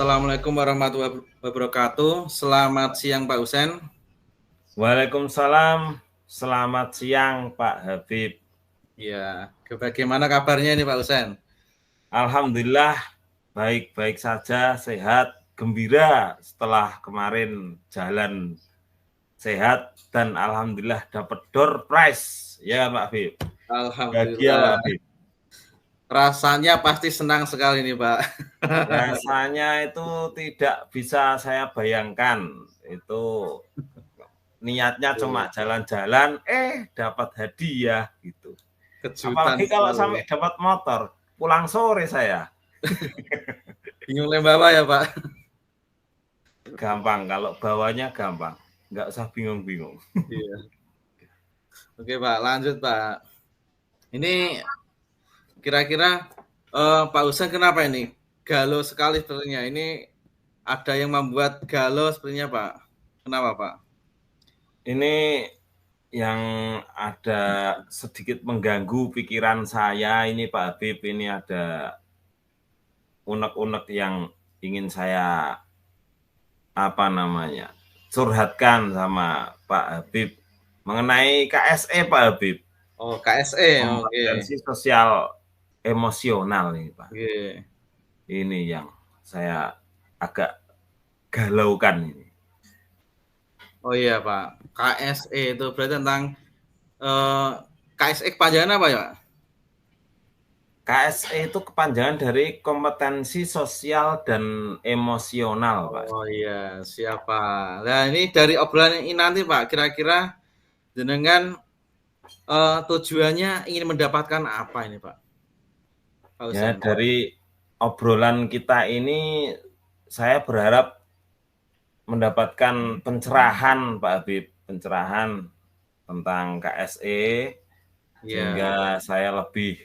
Assalamualaikum warahmatullahi wabarakatuh. Selamat siang Pak Husen. Waalaikumsalam. Selamat siang Pak Habib. Ya, bagaimana kabarnya ini Pak Husen? Alhamdulillah baik-baik saja, sehat, gembira setelah kemarin jalan sehat dan alhamdulillah dapat door prize ya Pak Habib. Bahagia Pak Alhamdulillah. Habib. Rasanya pasti senang sekali nih Pak. Rasanya itu tidak bisa saya bayangkan. Itu niatnya cuma jalan-jalan, dapat hadiah gitu. Kejutan Apalagi kalau sekali. sampai dapat motor, pulang sore saya. Bingung bawa ya Pak? Gampang, kalau bawanya gampang. Nggak usah bingung-bingung. Iya. Oke Pak, lanjut Pak. Ini kira-kira Pak Husen kenapa ini? Galau sekali sepertinya. Ini ada yang membuat galau sepertinya Pak. Kenapa Pak? Ini yang ada sedikit mengganggu pikiran saya ini Pak Habib, ini ada unek-unek yang ingin saya curhatkan sama Pak Habib mengenai KSE Pak Habib. Oh, KSE. Kompetensi sosial emosional nih Pak. Oke. Ini yang saya agak galaukan ini. Oh iya Pak, KSE itu berarti tentang KSE kepanjangan apa ya? KSE itu kepanjangan dari kompetensi sosial dan emosional, Pak. Oh iya, siapa? Nah ini dari obrolan ini nanti Pak, kira-kira jenengan tujuannya ingin mendapatkan apa ini Pak? Pak Ya, Husen. dari obrolan kita ini saya berharap mendapatkan pencerahan, Pak Habib, pencerahan tentang KSE sehingga saya lebih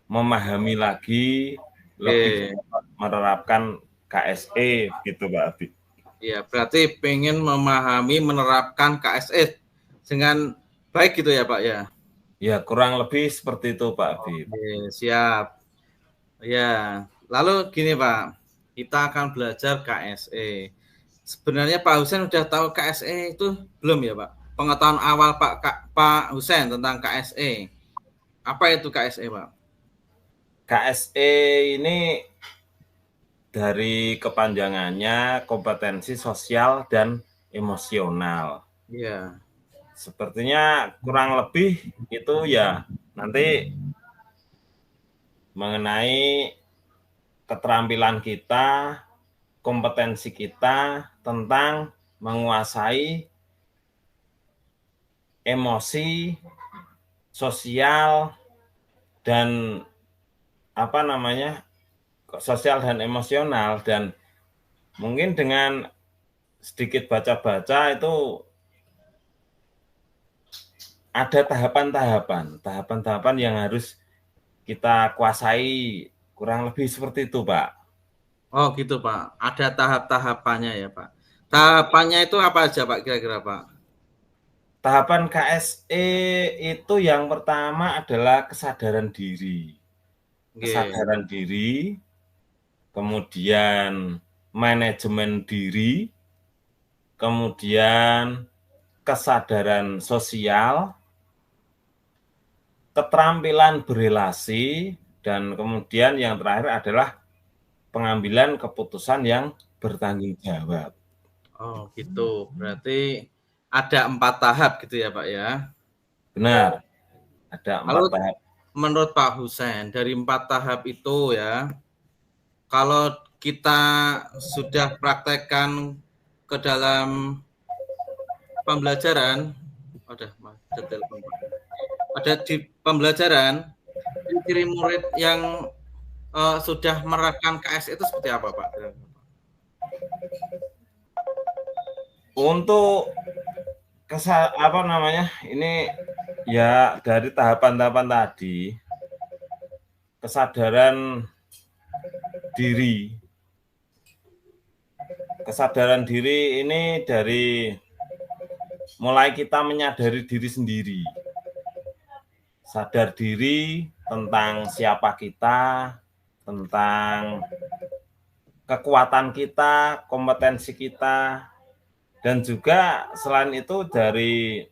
memahami lagi, lebih menerapkan KSE gitu, Pak Habib. Ya, berarti pengen memahami, menerapkan KSE dengan baik gitu ya Pak ya? Ya, kurang lebih seperti itu Pak Habib. Oke, siap. Ya, lalu gini Pak, kita akan belajar KSE. Sebenarnya Pak Husen udah tahu KSE itu belum ya Pak? Pengetahuan awal Pak Husen tentang KSE. Apa itu KSE Pak? KSE ini dari kepanjangannya kompetensi sosial dan emosional. Iya. Sepertinya kurang lebih itu ya nanti mengenai keterampilan kita, kompetensi kita tentang menguasai emosi, sosial, dan sosial dan emosional, dan mungkin dengan sedikit baca-baca itu ada tahapan-tahapan yang harus kita kuasai, kurang lebih seperti itu, Pak. Oh gitu Pak. Ada tahap-tahapannya ya Pak. Tahapannya itu apa aja Pak kira-kira Pak? Tahapan KSE itu yang pertama adalah kesadaran diri. Kesadaran diri, kemudian manajemen diri, kemudian kesadaran sosial, keterampilan berelasi, dan kemudian yang terakhir adalah pengambilan keputusan yang bertanggung jawab. Oh gitu. Berarti ada 4 tahap gitu ya Pak ya? Benar, ada 4 Lalu tahap. menurut Pak Husen dari 4 tahap itu ya, kalau kita sudah praktekkan ke dalam pembelajaran, ada di pembelajaran, ciri murid yang sudah menerapkan KS itu seperti apa Pak? Untuk ini ya dari tahapan-tahapan tadi, kesadaran diri. Kesadaran diri ini dari mulai kita menyadari diri sendiri. Sadar diri tentang siapa kita, tentang kekuatan kita, kompetensi kita, dan juga selain itu dari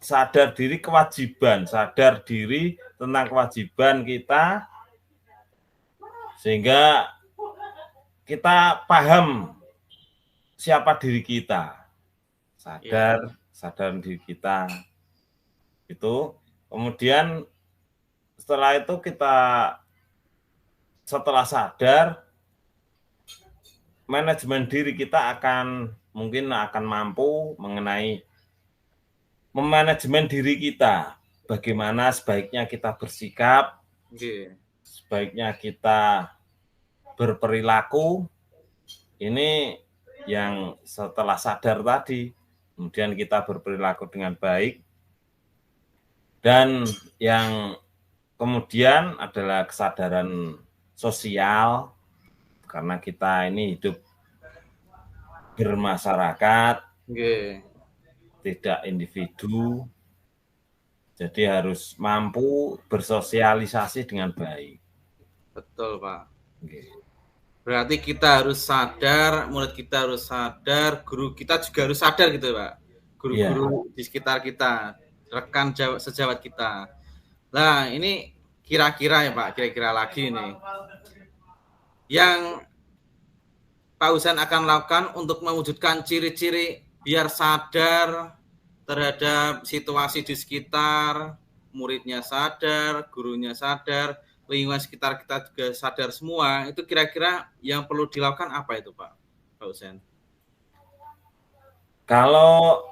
sadar diri kewajiban, sadar diri tentang kewajiban kita, sehingga kita paham siapa diri kita, sadar diri kita itu. Kemudian setelah itu setelah sadar, manajemen diri kita mungkin akan mampu mengenai memanajemen diri kita, bagaimana sebaiknya kita bersikap, sebaiknya kita berperilaku. Ini yang setelah sadar tadi, kemudian kita berperilaku dengan baik. Dan yang kemudian adalah kesadaran sosial, karena kita ini hidup bermasyarakat, tidak individu, jadi harus mampu bersosialisasi dengan baik. Betul, Pak. Berarti kita harus sadar, murid kita harus sadar, guru kita juga harus sadar gitu, Pak. Guru-guru di sekitar kita, rekan sejawat kita. Nah, ini kira-kira ya, Pak, kira-kira lagi nih. Yang Pak Husain akan lakukan untuk mewujudkan ciri-ciri biar sadar terhadap situasi di sekitar, muridnya sadar, gurunya sadar, lingkungan sekitar kita juga sadar semua, itu kira-kira yang perlu dilakukan apa itu, Pak Husain? Kalau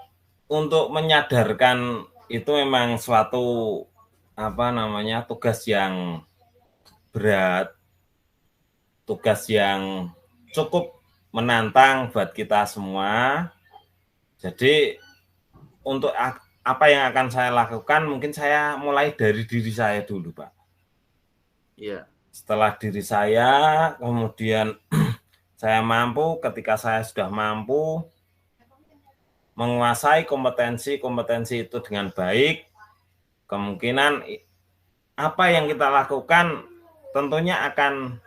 untuk menyadarkan itu memang suatu tugas yang berat, tugas yang cukup menantang buat kita semua. Jadi untuk apa yang akan saya lakukan, mungkin saya mulai dari diri saya dulu, Pak. Iya. Setelah diri saya, kemudian saya mampu, ketika saya sudah mampu menguasai kompetensi itu dengan baik, kemungkinan apa yang kita lakukan tentunya akan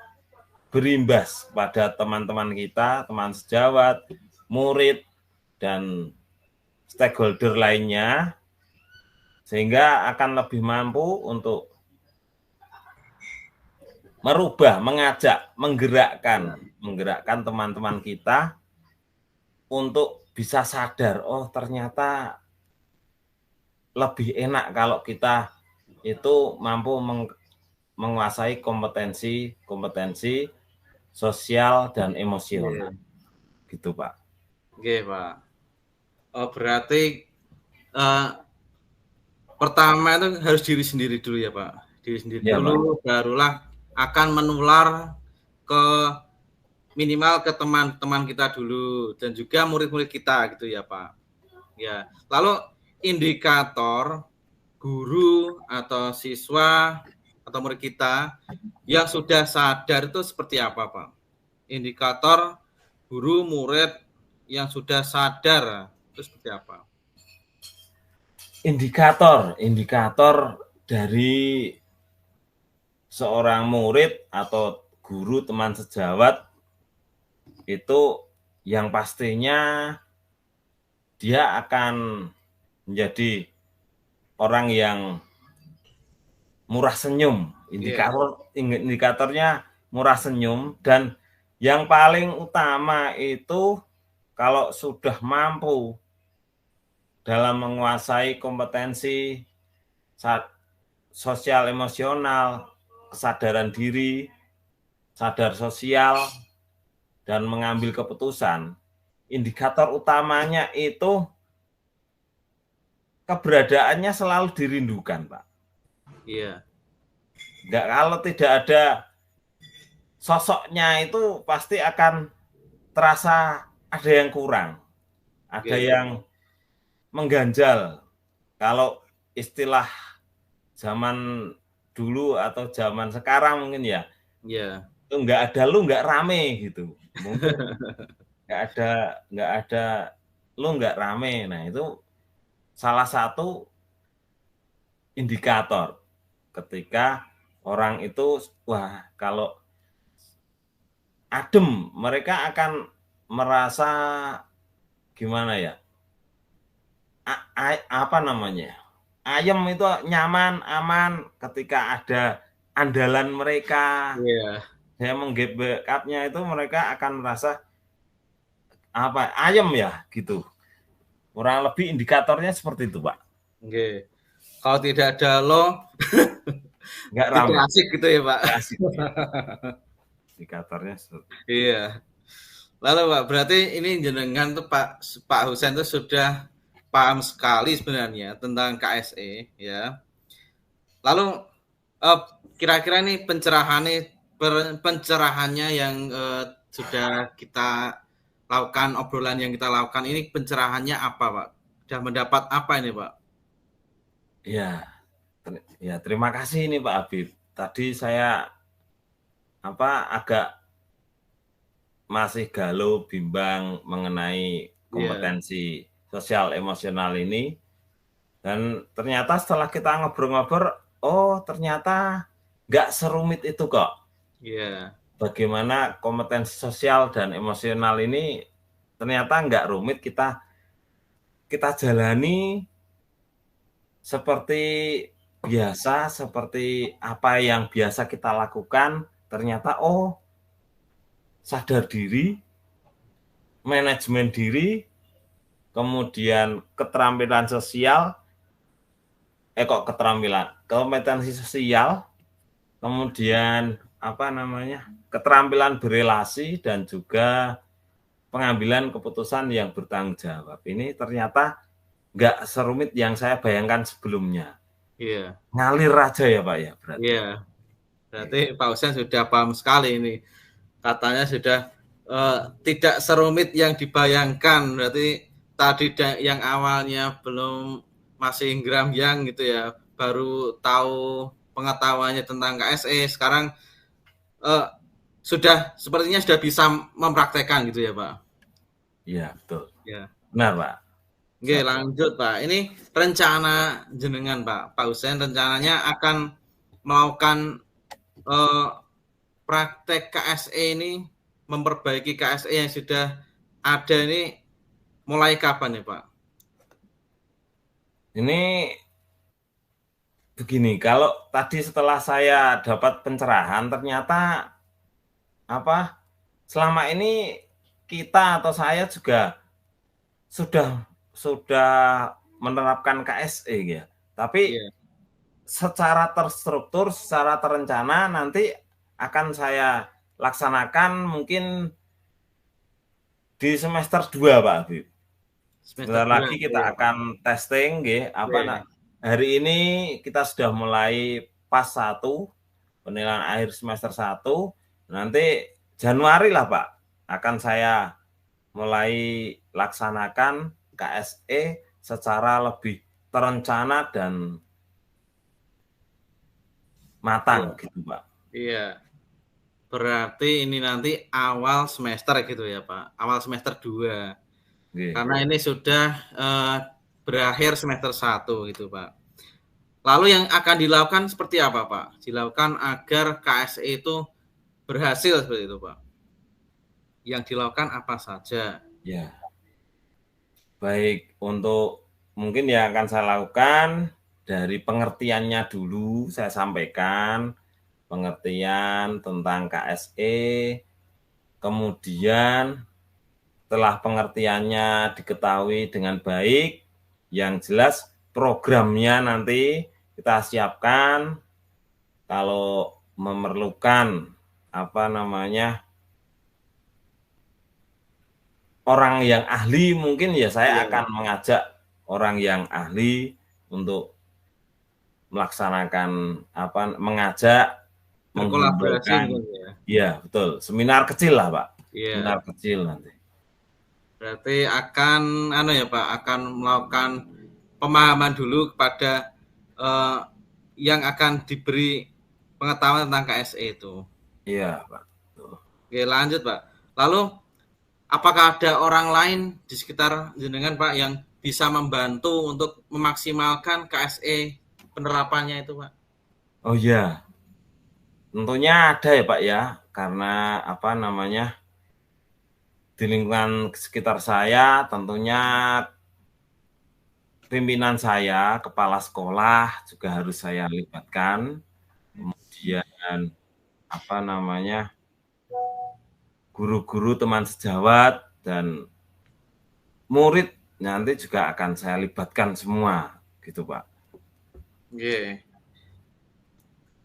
berimbas pada teman-teman kita, teman sejawat, murid, dan stakeholder lainnya, sehingga akan lebih mampu untuk merubah, mengajak, menggerakkan teman-teman kita untuk bisa sadar, oh ternyata lebih enak kalau kita itu mampu menguasai kompetensi sosial dan emosional. Gitu, Pak. Oke, Pak. Oh, berarti pertama itu harus diri sendiri dulu ya, Pak. Diri sendiri dulu, Pak. Barulah akan menular ke minimal ke teman-teman kita dulu dan juga murid-murid kita gitu ya, Pak. Ya. Lalu indikator guru atau siswa atau murid kita yang sudah sadar itu seperti apa, Pak? Indikator guru murid yang sudah sadar itu seperti apa? Indikator dari seorang murid atau guru, teman sejawat itu yang pastinya dia akan menjadi orang yang murah senyum. Indikatornya murah senyum, dan yang paling utama itu kalau sudah mampu dalam menguasai kompetensi sosial emosional, kesadaran diri, sadar sosial, dan mengambil keputusan, indikator utamanya itu keberadaannya selalu dirindukan, Pak. Iya. Kalau tidak ada sosoknya itu pasti akan terasa ada yang kurang, ada yang mengganjal. Kalau istilah zaman dulu atau zaman sekarang mungkin ya, itu nggak ada lu nggak rame gitu. Mungkin nggak ada lu nggak rame. Nah itu salah satu indikator ketika orang itu, wah kalau adem, mereka akan merasa gimana ya? Apa namanya? Ayem itu nyaman, aman ketika ada andalan mereka. Iya. Saya meng-backupnya itu mereka akan merasa apa? Ayem ya gitu. Kurang lebih indikatornya seperti itu, Pak. Oke. Kalau tidak ada lo, Nggak tidak rame, asik gitu ya, Pak. nggak asik ya. Indikatornya seperti itu. Iya. Lalu Pak, berarti ini jenengan tuh Pak Husen tuh sudah paham sekali sebenarnya tentang KSE ya. Lalu kira-kira nih pencerahannya yang sudah kita lakukan, obrolan yang kita lakukan ini pencerahannya apa, Pak? Sudah mendapat apa ini, Pak? Ya, terima kasih ini Pak Habib. Tadi saya agak masih galau, bimbang mengenai kompetensi sosial emosional ini. Dan ternyata setelah kita ngobrol-ngobrol, oh ternyata nggak serumit itu kok. Iya. Bagaimana kompetensi sosial dan emosional ini ternyata nggak rumit, kita jalani seperti biasa, seperti apa yang biasa kita lakukan. Ternyata sadar diri, manajemen diri, kemudian keterampilan sosial, kompetensi sosial, kemudian keterampilan berelasi dan juga pengambilan keputusan yang bertanggung jawab. Ini ternyata nggak serumit yang saya bayangkan sebelumnya. Iya. Ngalir aja ya Pak ya berarti. Iya. Berarti Pak Husen sudah paham sekali ini. Katanya sudah tidak serumit yang dibayangkan. Berarti tadi yang awalnya belum masih ngrambyang gitu ya, baru tahu pengetahuannya tentang KSE, sekarang sepertinya sudah bisa mempraktekkan gitu ya, Pak. Iya, betul. Ya. Benar, Pak. Oke, lanjut, Pak. Ini rencana jenengan, Pak Husen rencananya akan melakukan praktek KSE ini, memperbaiki KSE yang sudah ada ini mulai kapan ya, Pak? Ini begini, kalau tadi setelah saya dapat pencerahan, ternyata selama ini kita atau saya juga sudah menerapkan KSE ya. Tapi secara terstruktur, secara terencana nanti akan saya laksanakan mungkin di semester 2 Pak Habib. Sebentar lagi kita akan testing hari ini kita sudah mulai PAS 1, penilaian akhir semester 1. Nanti Januari lah Pak akan saya mulai laksanakan KSE secara lebih terencana dan matang gitu Pak. Iya. Berarti ini nanti awal semester gitu ya Pak, awal semester 2. Karena ini sudah berakhir semester 1 gitu Pak. Lalu yang akan dilakukan seperti apa Pak? Dilakukan agar KSE itu berhasil seperti itu Pak. Yang dilakukan apa saja? Ya. Baik, untuk mungkin yang akan saya lakukan dari pengertiannya dulu saya sampaikan, pengertian tentang KSE, kemudian setelah pengertiannya diketahui dengan baik, yang jelas programnya nanti kita siapkan, kalau memerlukan orang yang ahli, mungkin ya saya akan mengajak orang yang ahli untuk melaksanakan mengajak berkolaborasi ya betul, seminar kecil lah Pak. Seminar kecil nanti. Berarti akan Pak, akan melakukan pemahaman dulu kepada yang akan diberi pengetahuan tentang KSE itu. Iya Pak. Oke, lanjut Pak. Lalu apakah ada orang lain di sekitar jenengan Pak yang bisa membantu untuk memaksimalkan KSE penerapannya itu Pak? Oh iya, tentunya ada ya Pak ya, karena apa namanya, di lingkungan sekitar saya tentunya pimpinan saya, kepala sekolah juga harus saya libatkan, kemudian apa namanya, guru-guru, teman sejawat, dan murid nanti juga akan saya libatkan semua, gitu Pak. Oke.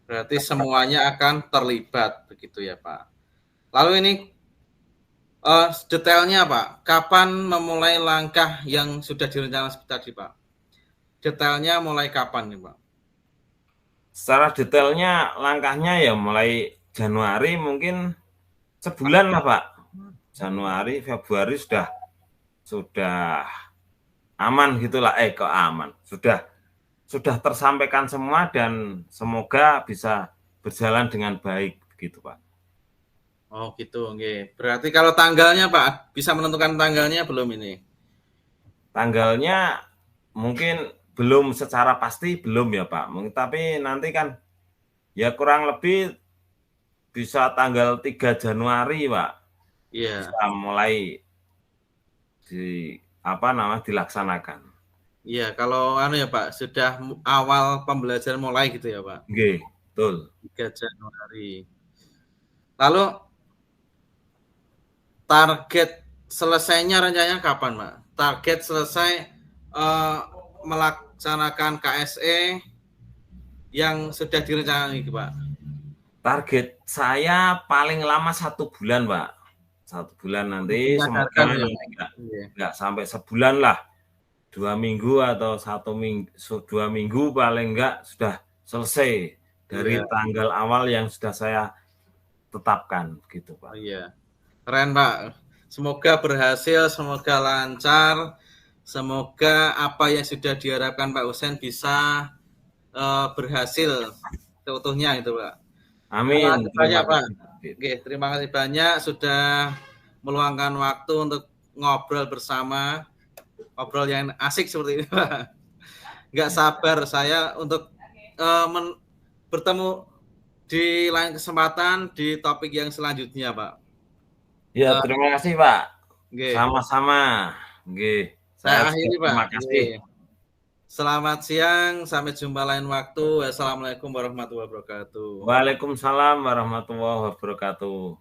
Berarti semuanya akan terlibat begitu ya Pak. Lalu ini detailnya Pak, kapan memulai langkah yang sudah direncanakan seperti tadi Pak? Detailnya mulai kapan nih Pak? Secara detailnya langkahnya ya mulai Januari mungkin sebulan lah Pak. Januari, Februari sudah aman gitulah, kok aman. Sudah tersampaikan semua dan semoga bisa berjalan dengan baik begitu Pak. Oh gitu, oke. Berarti kalau tanggalnya Pak, bisa menentukan tanggalnya belum ini? Tanggalnya mungkin belum secara pasti belum ya Pak. Tapi nanti kan ya kurang lebih bisa tanggal 3 Januari Pak. Iya. Bisa mulai dilaksanakan. Iya, kalau ya Pak, sudah awal pembelajaran mulai gitu ya Pak? Oke, betul. 3 Januari. Lalu target selesainya rencananya kapan Pak? Target selesai melaksanakan KSE yang sudah direncanakan ini Pak? Target saya paling lama 1 bulan Pak. 1 bulan nanti semoga ya, nanti nggak sampai sebulan lah. 2 minggu atau 1 minggu, 2 minggu paling enggak sudah selesai dari tanggal awal yang sudah saya tetapkan gitu Pak. Iya, keren Pak. Semoga berhasil, semoga lancar, semoga apa yang sudah diharapkan Pak Husein bisa berhasil seutuhnya gitu Pak. Amin. Terima kasih banyak Pak. Oke, terima kasih banyak sudah meluangkan waktu untuk ngobrol bersama, ngobrol yang asik seperti ini Pak. Nggak sabar saya untuk bertemu di lain kesempatan di topik yang selanjutnya Pak. Ya, terima kasih Pak. Sama-sama. Saya akhiri Pak. Terima kasih. Selamat siang, sampai jumpa lain waktu. Wassalamualaikum warahmatullahi wabarakatuh. Waalaikumsalam warahmatullahi wabarakatuh.